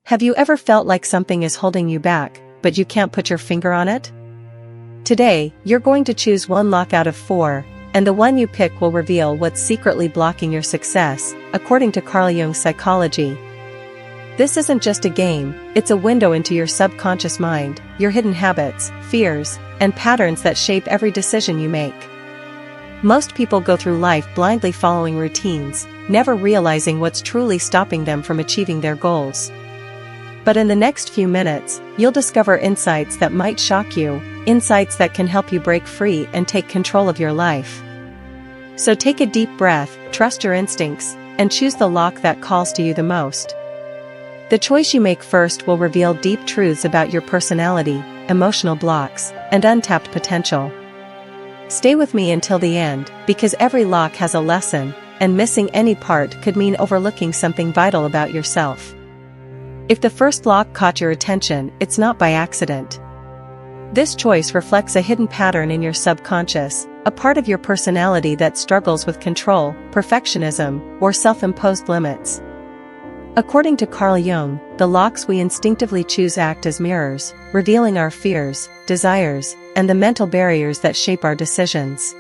Have you ever felt like something is holding you back, but you can't put your finger on it? Today, you're going to choose one lock out of 4, and the one you pick will reveal what's secretly blocking your success, according to Carl Jung's psychology. This isn't just a game, it's a window into your subconscious mind, your hidden habits, fears, and patterns that shape every decision you make. Most people go through life blindly following routines, never realizing what's truly stopping them from achieving their goals. But in the next few minutes, you'll discover insights that might shock you, insights that can help you break free and take control of your life. So take a deep breath, trust your instincts, and choose the lock that calls to you the most. The choice you make first will reveal deep truths about your personality, emotional blocks, and untapped potential. Stay with me until the end, because every lock has a lesson, and missing any part could mean overlooking something vital about yourself. If the first lock caught your attention, it's not by accident. This choice reflects a hidden pattern in your subconscious, a part of your personality that struggles with control, perfectionism, or self-imposed limits. According to Carl Jung, the locks we instinctively choose act as mirrors, revealing our fears, desires, and the mental barriers that shape our decisions.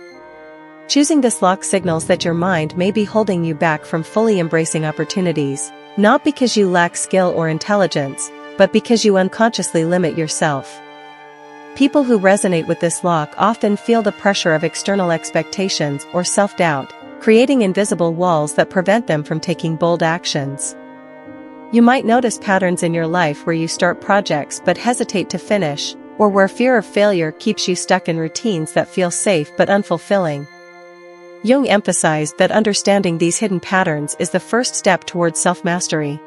Choosing this lock signals that your mind may be holding you back from fully embracing opportunities, not because you lack skill or intelligence, but because you unconsciously limit yourself. People who resonate with this lock often feel the pressure of external expectations or self-doubt, creating invisible walls that prevent them from taking bold actions. You might notice patterns in your life where you start projects but hesitate to finish, or where fear of failure keeps you stuck in routines that feel safe but unfulfilling. Jung emphasized that understanding these hidden patterns is the first step towards self-mastery.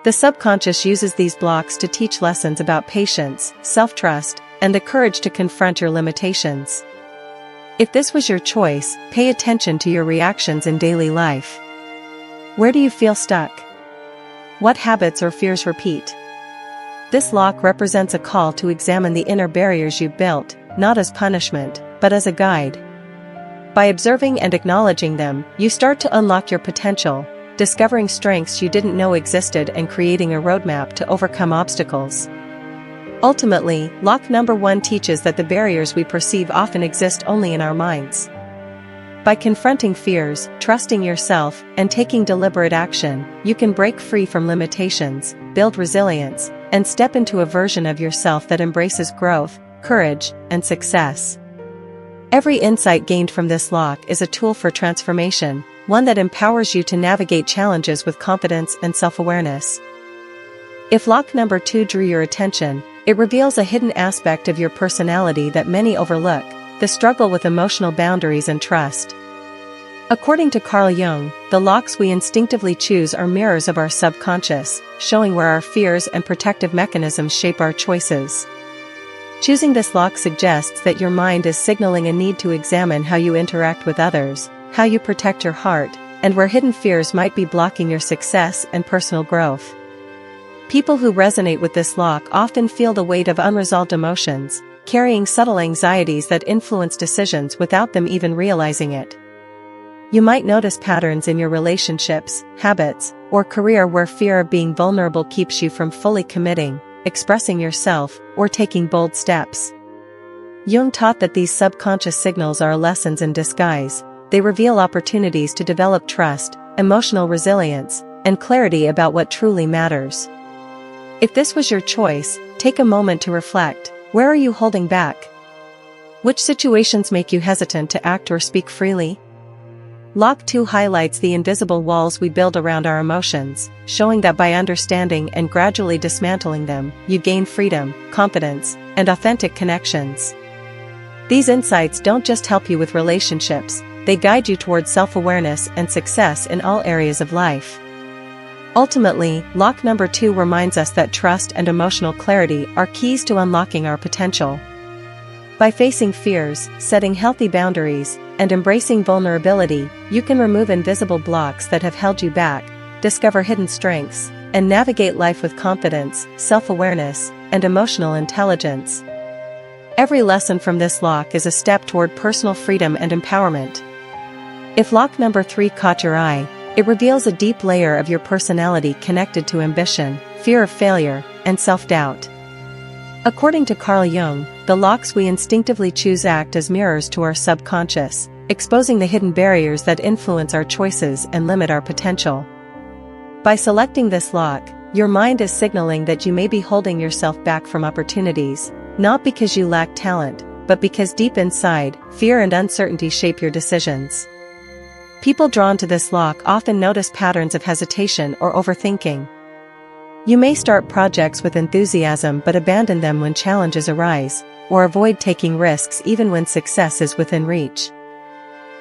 The subconscious uses these blocks to teach lessons about patience, self-trust, and the courage to confront your limitations. If this was your choice, pay attention to your reactions in daily life. Where do you feel stuck? What habits or fears repeat? This lock represents a call to examine the inner barriers you've built, not as punishment, but as a guide. By observing and acknowledging them, you start to unlock your potential, discovering strengths you didn't know existed and creating a roadmap to overcome obstacles. Ultimately, lock number 1 teaches that the barriers we perceive often exist only in our minds. By confronting fears, trusting yourself, and taking deliberate action, you can break free from limitations, build resilience, and step into a version of yourself that embraces growth, courage, and success. Every insight gained from this lock is a tool for transformation, one that empowers you to navigate challenges with confidence and self-awareness. If lock number 2 drew your attention, it reveals a hidden aspect of your personality that many overlook, the struggle with emotional boundaries and trust. According to Carl Jung, the locks we instinctively choose are mirrors of our subconscious, showing where our fears and protective mechanisms shape our choices. Choosing this lock suggests that your mind is signaling a need to examine how you interact with others, how you protect your heart, and where hidden fears might be blocking your success and personal growth. People who resonate with this lock often feel the weight of unresolved emotions, carrying subtle anxieties that influence decisions without them even realizing it. You might notice patterns in your relationships, habits, or career where fear of being vulnerable keeps you from fully committing, expressing yourself, or taking bold steps. Jung taught that these subconscious signals are lessons in disguise. They reveal opportunities to develop trust, emotional resilience, and clarity about what truly matters. If this was your choice, take a moment to reflect. Where are you holding back? Which situations make you hesitant to act or speak freely? Lock 2 highlights the invisible walls we build around our emotions, showing that by understanding and gradually dismantling them, you gain freedom, confidence, and authentic connections. These insights don't just help you with relationships, they guide you towards self-awareness and success in all areas of life. Ultimately, lock number 2 reminds us that trust and emotional clarity are keys to unlocking our potential. By facing fears, setting healthy boundaries, and embracing vulnerability, you can remove invisible blocks that have held you back, discover hidden strengths, and navigate life with confidence, self-awareness, and emotional intelligence. Every lesson from this lock is a step toward personal freedom and empowerment. If lock number 3 caught your eye, it reveals a deep layer of your personality connected to ambition, fear of failure, and self-doubt. According to Carl Jung, the locks we instinctively choose act as mirrors to our subconscious, exposing the hidden barriers that influence our choices and limit our potential. By selecting this lock, your mind is signaling that you may be holding yourself back from opportunities, not because you lack talent, but because deep inside, fear and uncertainty shape your decisions. People drawn to this lock often notice patterns of hesitation or overthinking. You may start projects with enthusiasm but abandon them when challenges arise, or avoid taking risks even when success is within reach.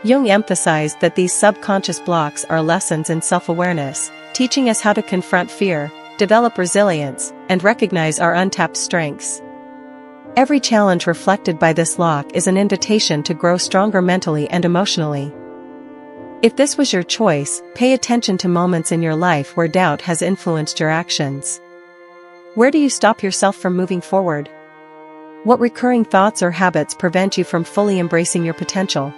Jung emphasized that these subconscious blocks are lessons in self-awareness, teaching us how to confront fear, develop resilience, and recognize our untapped strengths. Every challenge reflected by this lock is an invitation to grow stronger mentally and emotionally. If this was your choice, pay attention to moments in your life where doubt has influenced your actions. Where do you stop yourself from moving forward? What recurring thoughts or habits prevent you from fully embracing your potential?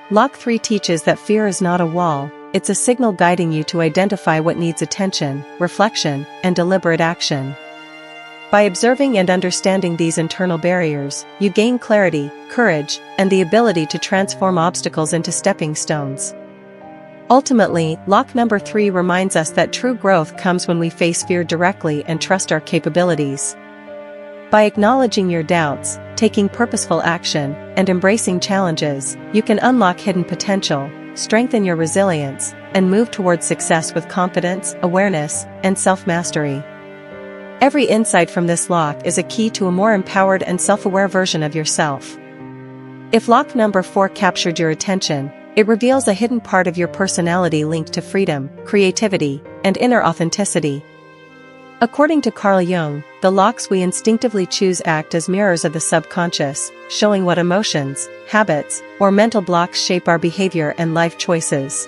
Lock 3 teaches that fear is not a wall, it's a signal guiding you to identify what needs attention, reflection, and deliberate action. By observing and understanding these internal barriers, you gain clarity, courage, and the ability to transform obstacles into stepping stones. Ultimately, lock number 3 reminds us that true growth comes when we face fear directly and trust our capabilities. By acknowledging your doubts, taking purposeful action, and embracing challenges, you can unlock hidden potential, strengthen your resilience, and move towards success with confidence, awareness, and self-mastery. Every insight from this lock is a key to a more empowered and self-aware version of yourself. If lock number 4 captured your attention, it reveals a hidden part of your personality linked to freedom, creativity, and inner authenticity. According to Carl Jung, the locks we instinctively choose act as mirrors of the subconscious, showing what emotions, habits, or mental blocks shape our behavior and life choices.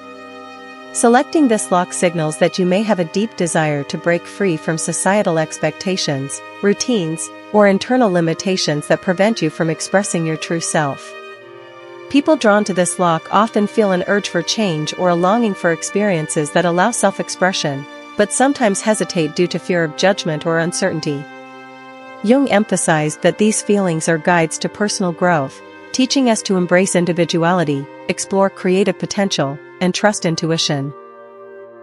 Selecting this lock signals that you may have a deep desire to break free from societal expectations, routines, or internal limitations that prevent you from expressing your true self. People drawn to this lock often feel an urge for change or a longing for experiences that allow self-expression, but sometimes hesitate due to fear of judgment or uncertainty. Jung emphasized that these feelings are guides to personal growth, teaching us to embrace individuality, explore creative potential, and trust intuition.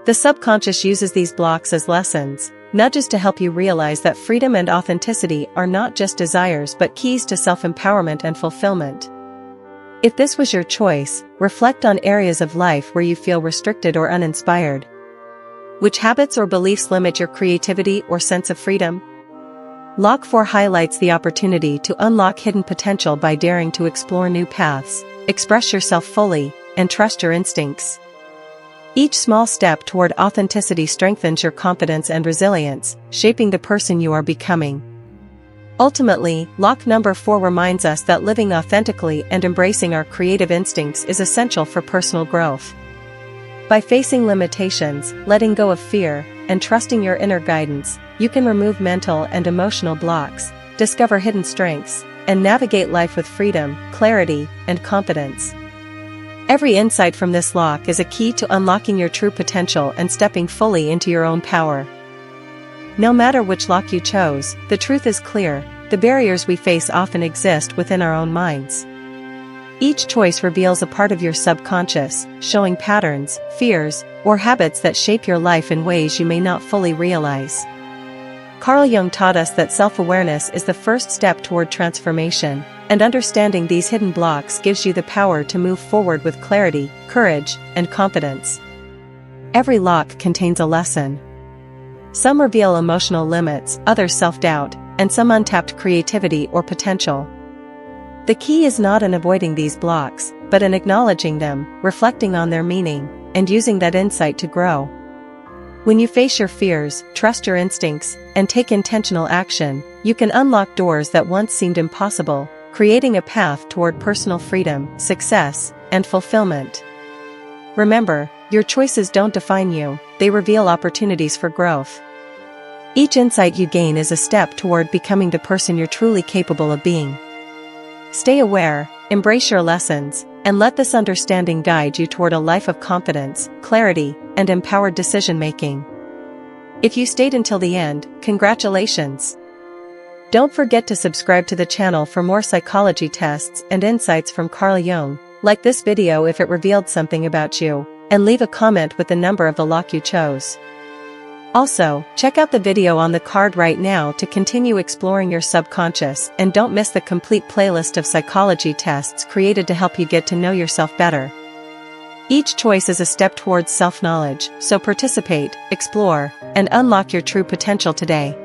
The subconscious uses these blocks as lessons, nudges to help you realize that freedom and authenticity are not just desires but keys to self-empowerment and fulfillment. If this was your choice, reflect on areas of life where you feel restricted or uninspired. Which habits or beliefs limit your creativity or sense of freedom? Lock 4 highlights the opportunity to unlock hidden potential by daring to explore new paths, express yourself fully, and trust your instincts. Each small step toward authenticity strengthens your confidence and resilience, shaping the person you are becoming. Ultimately, lock number 4 reminds us that living authentically and embracing our creative instincts is essential for personal growth. By facing limitations, letting go of fear, and trusting your inner guidance, you can remove mental and emotional blocks, discover hidden strengths, and navigate life with freedom, clarity, and confidence. Every insight from this lock is a key to unlocking your true potential and stepping fully into your own power. No matter which lock you chose, the truth is clear: the barriers we face often exist within our own minds. Each choice reveals a part of your subconscious, showing patterns, fears, or habits that shape your life in ways you may not fully realize. Carl Jung taught us that self-awareness is the first step toward transformation, and understanding these hidden blocks gives you the power to move forward with clarity, courage, and confidence. Every lock contains a lesson. Some reveal emotional limits, others self-doubt, and some untapped creativity or potential. The key is not in avoiding these blocks, but in acknowledging them, reflecting on their meaning, and using that insight to grow. When you face your fears, trust your instincts, and take intentional action, you can unlock doors that once seemed impossible, creating a path toward personal freedom, success, and fulfillment. Remember, your choices don't define you, they reveal opportunities for growth. Each insight you gain is a step toward becoming the person you're truly capable of being. Stay aware, embrace your lessons, and let this understanding guide you toward a life of confidence, clarity, and empowered decision-making. If you stayed until the end, congratulations! Don't forget to subscribe to the channel for more psychology tests and insights from Carl Jung. Like this video if it revealed something about you, and leave a comment with the number of the lock you chose. Also, check out the video on the card right now to continue exploring your subconscious, and don't miss the complete playlist of psychology tests created to help you get to know yourself better. Each choice is a step towards self-knowledge, so participate, explore, and unlock your true potential today.